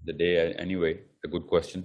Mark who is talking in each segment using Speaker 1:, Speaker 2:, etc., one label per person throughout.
Speaker 1: the day anyway. A good question.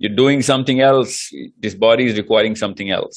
Speaker 1: You're doing something else. This body is requiring something else.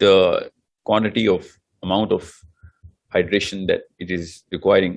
Speaker 1: the quantity of amount of hydration that it is requiring,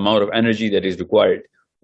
Speaker 1: amount of energy that is required,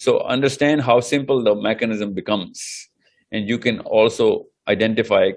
Speaker 1: So understand how simple the mechanism becomes, and you can also identify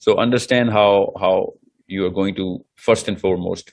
Speaker 1: So understand how you are going to first and foremost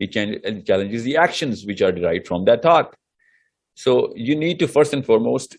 Speaker 1: he challenges the actions which are derived from that thought. So you need to first and foremost,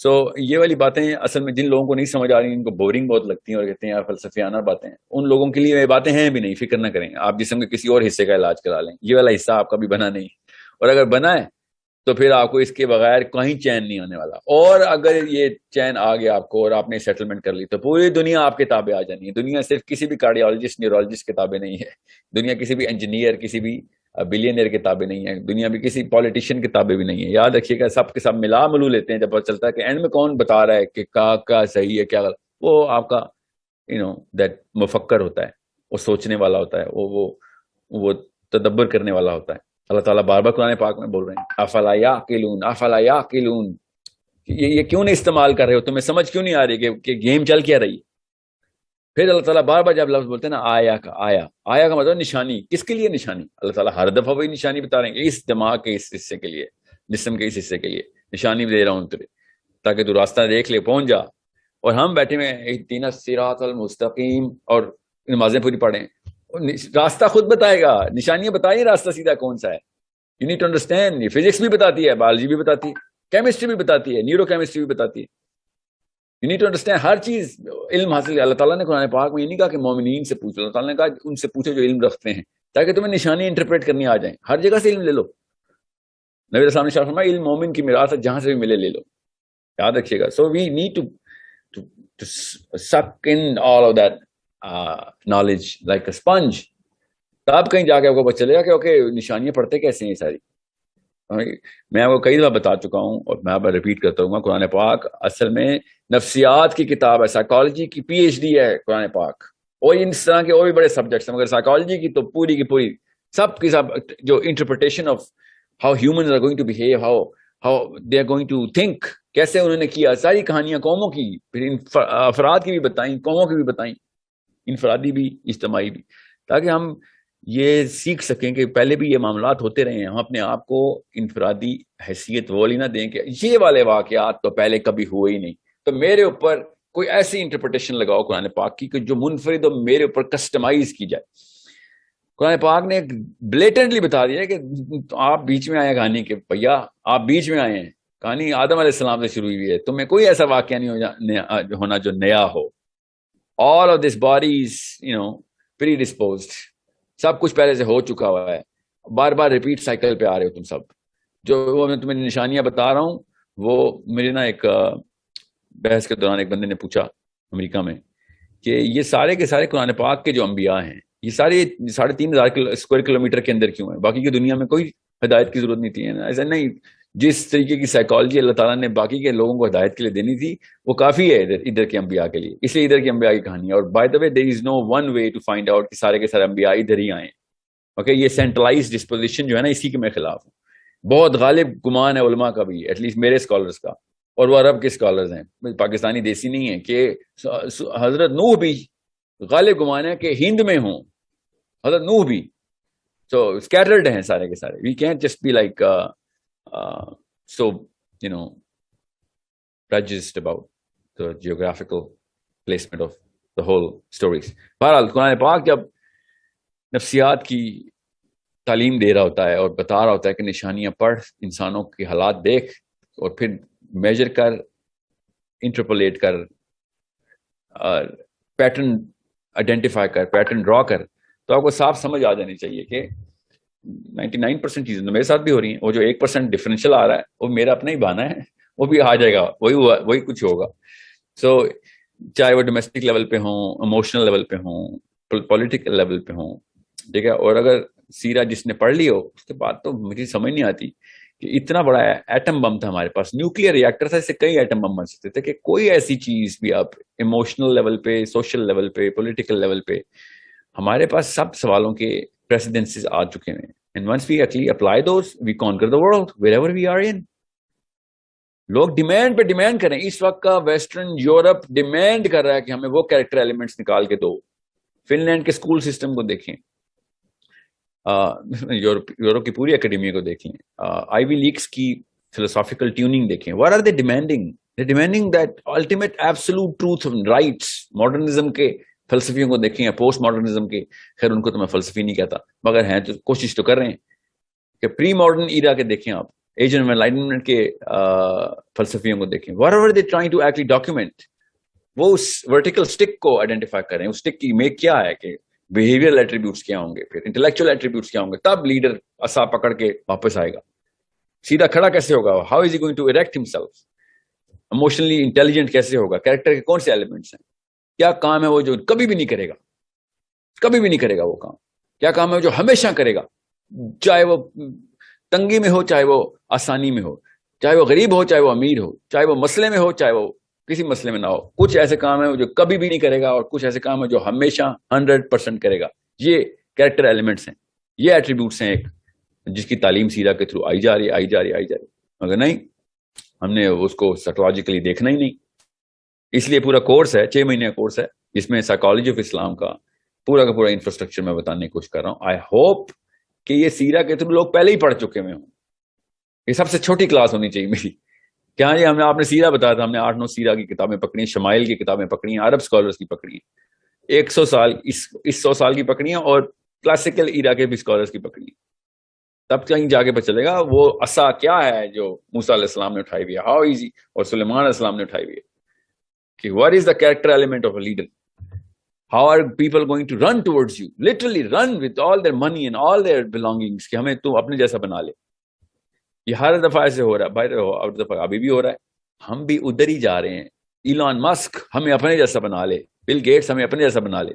Speaker 1: سو یہ والی باتیں اصل میں جن لوگوں کو نہیں سمجھ آ رہی ان کو بورنگ بہت لگتی ہیں اور کہتے ہیں یار فلسفیانہ باتیں، ان لوگوں کے لیے یہ باتیں ہیں بھی نہیں، فکر نہ کریں، آپ جسم کے کسی اور حصے کا علاج کرا لیں، یہ والا حصہ آپ کا بھی بنا نہیں، اور اگر بنا ہے تو پھر آپ کو اس کے بغیر کہیں چین نہیں آنے والا، اور اگر یہ چین آ گیا آپ کو اور آپ نے سیٹلمنٹ کر لی تو پوری دنیا آپ کے تابع آ جانی ہے. دنیا صرف کسی بھی کارڈیالوجسٹ نیورولوجسٹ کے تابع نہیں ہے، دنیا کسی بھی انجینئر کسی بھی بلینئر کے تابع نہیں ہے، دنیا بھی کسی پالیٹیشین کے تابع بھی نہیں ہے. یاد رکھیے گا سب کے سب ملا ملو لیتے ہیں، جب پتہ چلتا ہے کہ اینڈ میں کون بتا رہا ہے کہ کیا صحیح ہے کیا غلط، وہ آپ کا دیٹ مفکر ہوتا ہے، وہ سوچنے والا ہوتا ہے، وہ تدبر کرنے والا ہوتا ہے. اللہ تعالیٰ بار بار قرآن پاک میں بول رہے ہیں افلا یعقلون افلا یعقلون، یہ کیوں نہیں استعمال کر رہے ہو، تمہیں سمجھ کیوں نہیں آ رہی کہ گیم چل کیا رہی ہے. پھر اللہ تعالیٰ بار بار جب لفظ بولتے ہیں نا آیا کا مطلب نشانی، کس کے لیے نشانی؟ اللہ تعالیٰ ہر دفعہ وہی نشانی بتا رہے ہیں کہ اس دماغ کے اس حصے کے لیے، جسم کے اس حصے کے لیے نشانی دے رہا ہوں تجھے تاکہ تو راستہ دیکھ لے پہنچ جا. اور ہم بیٹھے میں اہدنا الصراط المستقیم اور نمازیں پوری پڑھیں، راستہ خود بتائے گا، نشانیاں بتائیں راستہ سیدھا کون سا ہے. یو نیڈ ٹو انڈرسٹینڈ، یہ فزکس بھی بتاتی ہے، بایولوجی بھی بتاتی ہے، کیمسٹری بھی بتاتی ہے، نیورو کیمسٹری بھی بتاتی ہے. یو نیڈ ٹو انڈرسٹینڈ ہر چیز علم حاصل. اللہ تعالیٰ نے قرآن پاک میں یہ نہیں کہا کہ مومنین سے پوچھو، اللہ تعالیٰ نے کہا ان سے پوچھو جو علم رکھتے ہیں تاکہ تمہیں نشانی انٹرپریٹ کرنی آ جائیں. ہر جگہ سے علم لے لو، نبی السلام نے فرمایا علم مومن کی میراث ہے، جہاں سے بھی ملے لے لو. یاد رکھیے گا. سو وی need to suck in all of that knowledge like a sponge. تب کہیں جا کے آپ کو پتہ چلے گا کہ اوکے نشانیاں پڑھتے کیسے ہیں ساری. میں آپ کو کئی دفعہ بتا چکا ہوں اور میں آپ ریپیٹ کرتا ہوں، قرآن پاک اصل میں نفسیات کی کتاب ہے، سائیکالوجی کی پی ایچ ڈی ہے قرآن پاک، اور اس طرح کے اور بھی بڑے سبجیکٹس ہیں، مگر سائیکالوجی کی تو پوری کی پوری سب کی سب جو interpretation of how humans are going to behave, how they are going to think, کیسے انہوں نے کیا، ساری کہانیاں قوموں کی، پھر افراد کی بھی بتائیں، قوموں کی بھی بتائیں، انفرادی بھی اجتماعی بھی، تاکہ ہم یہ سیکھ سکیں کہ پہلے بھی یہ معاملات ہوتے رہے ہیں. ہم اپنے آپ کو انفرادی حیثیت والی نہ دیں کہ یہ والے واقعات تو پہلے کبھی ہوئے ہی نہیں، تو میرے اوپر کوئی ایسی انٹرپریٹیشن لگاؤ قرآن پاک کی کہ جو منفرد اور میرے اوپر کسٹمائز کی جائے. قرآن پاک نے بلیٹنٹلی بتا دیا کہ آپ بیچ میں آئے کہانی کے، بھیا آپ بیچ میں آئے ہیں، کہانی آدم علیہ السلام سے شروع ہوئی ہے، تمہیں کوئی ایسا واقعہ نہیں ہونا جو نیا ہو. all of this body is predisposed، سب کچھ پہلے سے ہو چکا ہوا ہے، بار بار ریپیٹ سائیکل پہ آ رہے ہو تم سب. جو میں تمہیں نشانیاں بتا رہا ہوں وہ میرے نا ایک بحث کے دوران ایک بندے نے پوچھا امریکہ میں کہ یہ سارے کے سارے قرآن پاک کے جو انبیاء ہیں یہ سارے 3,500 اسکوائر کلومیٹر کے اندر کیوں ہیں، باقی کی دنیا میں کوئی ہدایت کی ضرورت نہیں تھی. ایسا نہیں، جس طریقے کی سائیکالوجی اللہ تعالیٰ نے باقی کے لوگوں کو ہدایت کے لیے دینی تھی وہ کافی ہے ادھر کے انبیاء کے لیے، اس لیے ادھر کے انبیاء کی کہانی ہے. اور by the way there is no one way to find out کہ سارے کے سارے انبیاء ادھر ہی آئے. اوکے یہ سینٹرلائز ڈسپوزیشن جو ہے نا اسی کے میں خلاف ہوں. بہت غالب گمان ہے علماء کا بھی، ایٹ لیسٹ میرے اسکالرس کا، اور وہ عرب کے اسکالرز ہیں، پاکستانی دیسی نہیں ہیں، کہ حضرت نوح بھی غالب گمان ہے کہ ہند میں ہوں، حضرت نوح بھی. سو اسکیٹرڈ ہیں سارے کے سارے. We can't just be like so prejudiced about the geographical placement of the whole stories. بہرحال قرآن پاک جب نفسیات کی تعلیم دے رہا ہوتا ہے اور بتا رہا ہوتا ہے کہ نشانیاں پڑھ، انسانوں کے حالات دیکھ اور پھر میجر کر، انٹرپولیٹ کر، پیٹرن آئیڈینٹیفائی کر، پیٹرن ڈرا کر، تو آپ کو صاف سمجھ آ جانی چاہیے کہ 99% چیزیں تو میرے ساتھ بھی ہو رہی ہیں، وہ جو 1% ڈفرینشیل آ رہا ہے وہ میرا اپنا ہی بہانا ہے، وہ بھی آ جائے گا، وہی کچھ ہوگا. سو چاہے وہ ڈومیسٹک لیول پہ ہوں، ایموشنل لیول پہ ہوں، پولیٹیکل لیول پہ ہوں، ٹھیک ہے. اور اگر سیرا جس نے پڑھ لی ہو اس کے بعد تو مجھے سمجھ نہیں آتی کہ اتنا بڑا ایٹم بم تھا ہمارے پاس، نیوکلیئر ریئیکٹر تھا، اس سے کئی ایٹم بم بن سکتے تھے، کہ کوئی ایسی چیز بھی آپ ایموشنل لیول پہ، سوشل لیول پہ، پولیٹیکل لیول پہ ہمارے پاس سب سوالوں کے پریسیڈنسز آ چکے ہیں. And once we actually apply those, we conquer the world wherever we are in. لوگ ڈیمانڈ پہ ڈیمانڈ کریں. اس وقت کا ویسٹرن یورپ ڈیمانڈ کر رہا ہے کہ ہمیں وہ کیریکٹر ایلیمنٹس نکال کے دو. فن لینڈ کے اسکول سسٹم کو دیکھیں، یورپ کی پوری اکیڈمی کو دیکھیں، آئی وی لیگس کی فلسافیکل ٹیوننگ دیکھیں. what are they demanding? They're demanding that ultimate absolute truth and rights. Modernism کے فلسفیوں کو دیکھیں یا پوسٹ ماڈرنزم کے، خیر ان کو تو میں فلسفی نہیں کہتا مگر ہیں تو کوشش تو کر رہے ہیں، کہ پری ماڈرن ایرا کے دیکھیں آپ، ایج آف انلائٹمنٹ کے فلسفیوں کو دیکھیں, whatever they trying to actually document, وہ اس ورٹیکل سٹک کو آئیڈینٹیفائی کریں, اس سٹک کی میک کیا ہے, کہ بیہیویئرل ایٹریبیوٹس کیا ہوں گے, پھر انٹلیکچوئل ایٹریبیوٹس کیا ہوں گے, تب لیڈر عصا پکڑ کے واپس آئے گا. سیدھا کھڑا کیسے ہوگا, how is he going to erect himself, emotionally intelligent کیسے ہوگا, کیریکٹر کے کون سے ایلیمنٹس ہیں, کیا کام ہے وہ جو کبھی بھی نہیں کرے گا, کبھی بھی نہیں کرے گا وہ کام, کیا کام ہے جو ہمیشہ کرے گا, چاہے وہ تنگی میں ہو, چاہے وہ آسانی میں ہو, چاہے وہ غریب ہو, چاہے وہ امیر ہو, چاہے وہ مسئلے میں ہو, چاہے وہ کسی مسئلے میں نہ ہو. کچھ ایسے کام ہیں جو کبھی بھی نہیں کرے گا, اور کچھ ایسے کام ہیں جو ہمیشہ 100% کرے گا. یہ کیریکٹر ایلیمنٹس ہیں, یہ ایٹریبیوٹس ہیں ایک جس کی تعلیم سیرہ کے تھرو آئی جا رہی. مگر نہیں, ہم نے اس کو سائیکولوجیکلی دیکھنا ہی نہیں. اس لیے پورا کورس ہے, 6 مہینے کا کورس ہے, جس میں سائیکالوجی آف اسلام کا پورا انفراسٹرکچر میں بتانے کی کوشش کر رہا ہوں. آئی ہوپ کہ یہ سیرہ کے تھرو لوگ پہلے ہی پڑھ چکے ہوئے ہوں. یہ سب سے چھوٹی کلاس ہونی چاہیے میری. کیا جی, آپ نے سیرہ بتایا تھا, ہم نے 8-9 سیرہ کی کتابیں پکڑی ہیں, شمائل کی کتابیں پکڑی ہیں, عرب اسکالرس کی پکڑی ہیں, 100 سال اس 100 سال کی پکڑی ہیں, اور کلاسیکل ایرا کے بھی اسکالرس کی پکڑی ہیں. تب کہیں جا کے پتہ چلے گا وہ عصا کیا ہے جو موسیٰ علیہ السلام نے اٹھائی ہوئی ہے, ہاؤ ایزی, اور سلیمان علیہ السلام نے اٹھائی ہوئی ہے, کہ what is the character element of a leader, how are people going to run towards you, literally run with all their money and all their belongings, کہ ہمیں تو اپنے جیسا بنا لے. یہ ہر دفعہ ایسے ہو رہا ہے بھائی, ہر دفعہ ابھی بھی ہو رہا ہے, ہم بھی ادھر ہی جا رہے ہیں. ایلان مسک ہمیں اپنے جیسا بنا لے, بل گیٹس ہمیں اپنے جیسا بنا لے.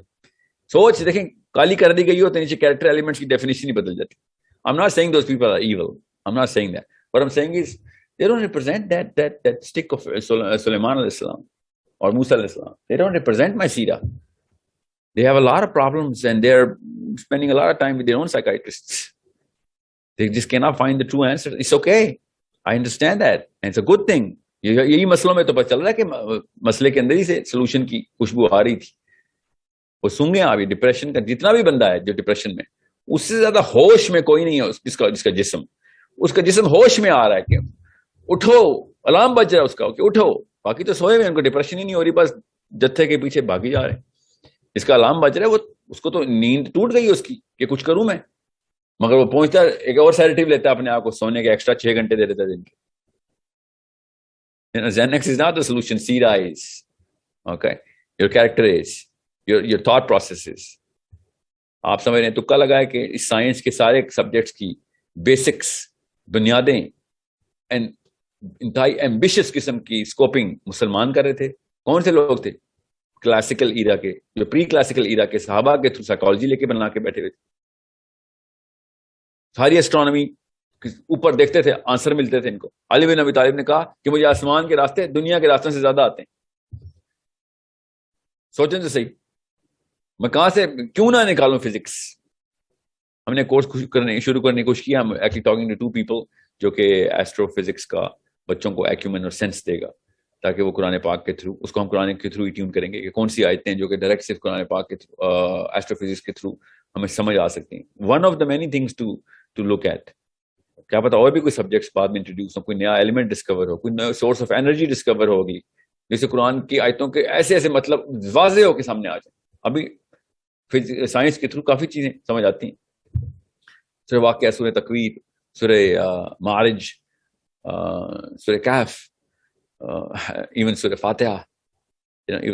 Speaker 1: سوچ دیکھیں, کالی کر دی گئی ہو تو نیچے کیریکٹر ایلیمنٹس کی ڈیفینیشن ہی بدل جاتی. I'm not saying those people are evil, I'm not saying that. What I'm saying is they don't represent that stick of Sulaiman alayhi salam or Musa alayhi salam. They don't represent my seerah. They have a lot of problems and they're spending a lot of time with their own psychiatrists. They just cannot find the true answer. It's okay, I understand that, and it's a good thing. یہی مسئلوں میں تو پتہ چل رہا ہے کہ مسئلے کے اندر ہی سے سولوشن کی خوشبو آ رہی تھی. وہ سنگے ابھی ڈپریشن کا جتنا بھی بندہ ہے جو ڈپریشن میں, اس سے زیادہ ہوش میں کوئی نہیں ہے جس کا جسم ہوش میں آ رہا ہے کہ اٹھو, الارم بج رہا ہے اس کا کہ اٹھو. باقی تو سوئے ہوئے, ان کو ڈپریشن ہی نہیں ہو رہی, بس جتھے کے پیچھے بھاگی جا رہے ہیں. اس کا الارم بج رہا ہے, وہ اس کو تو نیند ٹوٹ گئی اس کی کہ کچھ کروں میں, مگر وہ پہنچتا ہے ایک اور سیڈیٹیو لیتا ہے اپنے آپ کو, سونے کے ایکسٹرا 6 گھنٹے دے دیتا ہے دن کے. Xanax is not the solution, Seerah is. Okay, your character is, your thought processes. آپ سمجھ رہے ہیں, تکا لگائے کہ اس سائنس کے سارے سبجیکٹس کی بیسکس, بنیادیں, انتہائی ایمبیشس قسم کی اسکوپنگ مسلمان کر رہے تھے. کون سے لوگ تھے؟ کلاسیکل ایرا کے, جو پری کلاسیکل ایرا کے صحابہ کے تھرو سائیکالوجی لے کے بنا کے بیٹھے ہوئے تھے. ساری اسٹرانومی اوپر دیکھتے تھے, آنسر ملتے تھے ان کو. علی بن ابی طالب نے کہا کہ مجھے آسمان کے راستے دنیا کے راستوں سے زیادہ آتے ہیں. سوچیں تو صحیح, میں کہاں سے کیوں نہ نکالوں فزکس. ہم نے کورس شروع کرنے کی کوشش کی. ہم ایکچولی ٹاکنگ ٹو 2 پیپل جو کہ ایسٹرو فزکس کا بچوں کو ایکیومن اور سینس دے گا, تاکہ وہ قرآن پاک کے تھرو, اس کو ہم قرآن کے تھرو ہی ٹیون کریں گے کہ کون سی آیتیں جو کہ ڈائریکٹ صرف قرآن پاک کے تھرو, ایسٹرو فزکس کے تھرو ہمیں سمجھ آ سکتی ہیں. One of the many things to look at. کیا پتا اور بھی کوئی سبجیکٹس بعد میں انٹروڈیوس ہو, کوئی نیا ایلیمنٹ ڈسکور ہو, کوئی نیا سورس آف انرجی ڈسکور ہوگی, جیسے قرآن کی آیتوں کے ایسے مطلب واضح ہو کے سامنے آ جائیں. ابھی سائنس کے تھرو کافی چیزیں سمجھ آتی ہیں. سورہ واقعہ, سورہ تکویر, سورہ معارج, سورہ کہف, ایون سورہ فاتحہ.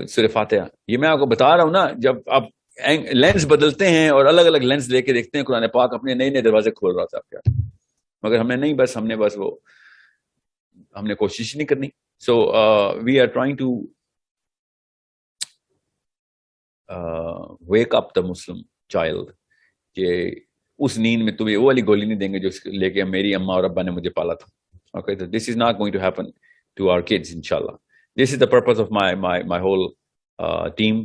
Speaker 1: سورہ فاتحہ یہ میں آپ کو بتا رہا ہوں نا, جب آپ لینس بدلتے ہیں اور الگ الگ لینس لے کے دیکھتے ہیں, قرآن پاک اپنے نئے نئے دروازے کھول رہا تھا آپ کے, مگر ہم نے کوشش نہیں کرنی. So we are trying to wake up the Muslim child, کہ اس نیند میں تمہیں وہ والی گولی نہیں دیں گے جو لے کے میری اماں اور ابا نے مجھے پالا تھا. Okay, so this is not going to happen to our kids, inshallah. This is the purpose of my whole team.